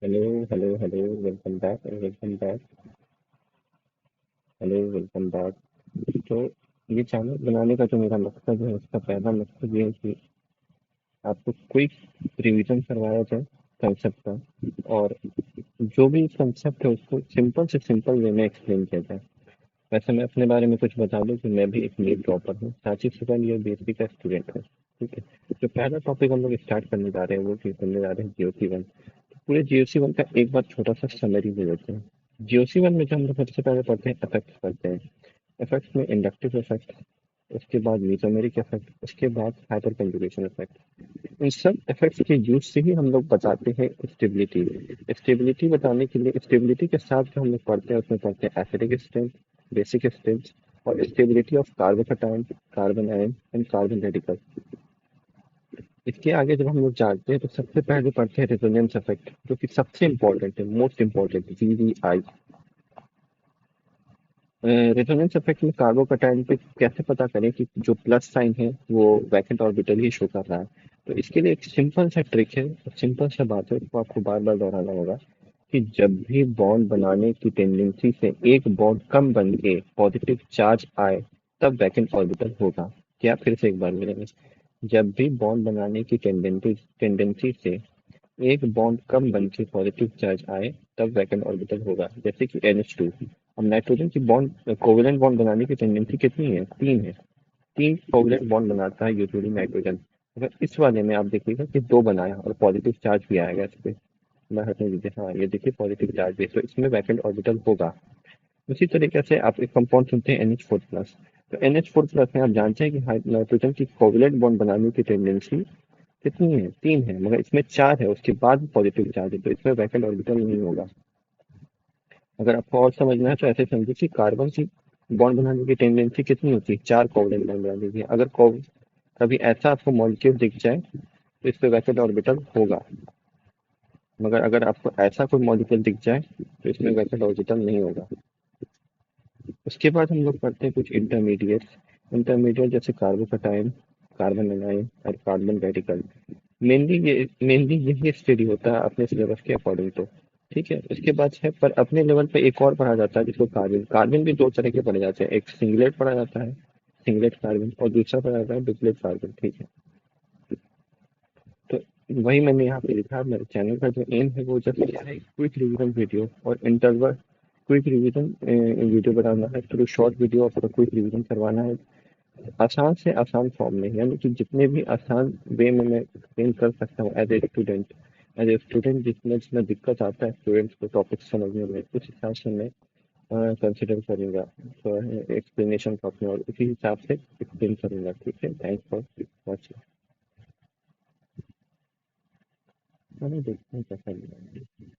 Hello hello hello. Welcome back welcome back. Hello welcome back. तो ये channel बनाने का जो मेरा मकसद है, उसका पहला मकसद ये है कि आपको क्विक रिवीजन करवाया जाए कंसेप्ट का, और जो भी कंसेप्ट है उसको सिंपल से सिंपल वे में एक्सप्लेन किया जाए। वैसे मैं अपने बारे में कुछ बता दूं कि मैं भी एक नीट ड्रॉपर हूँ, 4th 2nd ईयर बीएससी का स्टूडेंट हूँ। ठीक है। जो पहला टॉपिक हम लोग स्टार्ट करने जा रहे हैं वो चीज करने जा रहे हैं जीओसी 1। पूरे जीओसी 1 का एक बार छोटा सा समरी दे देते हैं। जीओसी 1 में जो हम लोग सबसे पहले पढ़ते हैं इफेक्ट्स पढ़ते हैं। इफेक्ट्स में इंडक्टिव इफेक्ट, उसके बाद मीसोमेरिक इफेक्ट, उसके बाद हाइपर कंजुगेशन इफेक्ट। इन सब इफेक्ट्स के यूज से ही हम लोग बताते हैं स्टेबिलिटी। स्टेबिलिटी बताने के लिए स्टेबिलिटी के साथ जो हम लोग पढ़ते हैं उसमें पढ़ते हैं एसिडिक स्ट्रेंथ, बेसिक स्ट्रेंथ, और stability of carbocation, carbon ion and carbon radical. इसके आगे जब हम लोग जानते हैं तो सबसे पहले पढ़ते हैं रेजोनेंस इफेक्ट, जो कि सबसे इंपॉर्टेंट है, most important, VVI. Resonance effect में कार्बोकैटायन पे कैसे पता करें कि जो प्लस साइन है वो वैकेंट ऑर्बिटल ही शो कर रहा है। तो इसके लिए एक सिंपल सा ट्रिक है, सिंपल सा बात है, उसको आपको बार बार दोहराना होगा कि जब भी बॉन्ड बनाने की टेंडेंसी से एक बॉन्ड कम बन के पॉजिटिव चार्ज आए, तब वैकेंट ऑर्बिटल होगा। क्या फिर से एक बार मिलेंगे? जब भी बॉन्ड बनाने की टेंडेंसी से एक बॉन्ड कम बन के पॉजिटिव चार्ज आए, तब वैकेंट ऑर्बिटल होगा। जैसे कि NH2। अब नाइट्रोजन की बॉन्ड कोवेलेंट बॉन्ड बनाने की टेंडेंसी कितनी है? 3 है। 3 कोवेलेंट बॉन्ड बनाता है यूजुअली नाइट्रोजन। अगर इस वाले में आप देखिएगा कि 2 बनाया और पॉजिटिव चार्ज भी आएगा इस पे। मैं हटने दीजिए, हाँ ये देखिए पॉजिटिव चार्ज भी है, तो इसमें वैकेंट ऑर्बिटल होगा। उसी तरीके से आप एक कंपाउंड सुनते हैं NH4 प्लस। तो NH4 प्लस में आप जानते हैं कि नाइट्रोजन की कोवेलेंट बॉन्ड बनाने की टेंडेंसी कितनी है? 3 है, मगर इसमें 4 है, उसके बाद पॉजिटिव चार्ज है, तो इसमें वैकेंट ऑर्बिटल नहीं होगा। अगर आपको और समझना है तो ऐसे समझिए कि कार्बन की बॉन्ड बनाने की टेंडेंसी कितनी होती है? 4 कोवलेंट बॉन्ड बनाने की। अगर कभी ऐसा आपको मॉलिक्यूल दिख जाए तो इस पे वैकेंट ऑर्बिटल होगा, मगर अगर आपको ऐसा कोई मॉलिक्यूल दिख जाए तो इसमें वैकेंट ऑर्बिटल नहीं होगा। उसके बाद हम लोग पढ़ते हैं कुछ इंटरमीडिएट। इंटरमीडिएट जैसे कार्बोकैटायन, कार्बन एनाइन और कार्बन रेडिकल। मेनली यही स्टडी होता है अपने सिलेबस के अकॉर्डिंग तो। ठीक है। उसके बाद है, पर अपने लेवल पे एक और पढ़ा जाता है जिसको कार्बन। कार्बन भी दो तरह के पढ़े जाते हैं, एक सिंगलेट पढ़ा जाता है, सिंगलेट कार्बन, और दूसरा पढ़ा जाता है डुप्लेट कार्बन। ठीक है। तो वही मैंने यहाँ पे लिखा, मेरे चैनल का जो एम है वो जस्ट क्या है, क्विक रिवीजन वीडियो और इंटरवल क्विक रिवीजन वीडियो बनाना है, थ्रू शॉर्ट वीडियो आपको क्विक रिवीजन करवाना है, आसान से आसान फॉर्म में, यानी कि जितने भी आसान वे में मैं एक्सप्लेन कर सकता हूँ as a student. As a student जितना जितना दिक्कत आता है स्टूडेंट्स को टॉपिक समझने में, उस हिसाब से मैं कंसिडर करूँगा, तो एक्सप्लेनेशन को अपने, और उसी हिसाब से एक्सप्लेन करूँगा। ठीक है। Thanks for watching. मैंने देखते हैं कैसा लगा।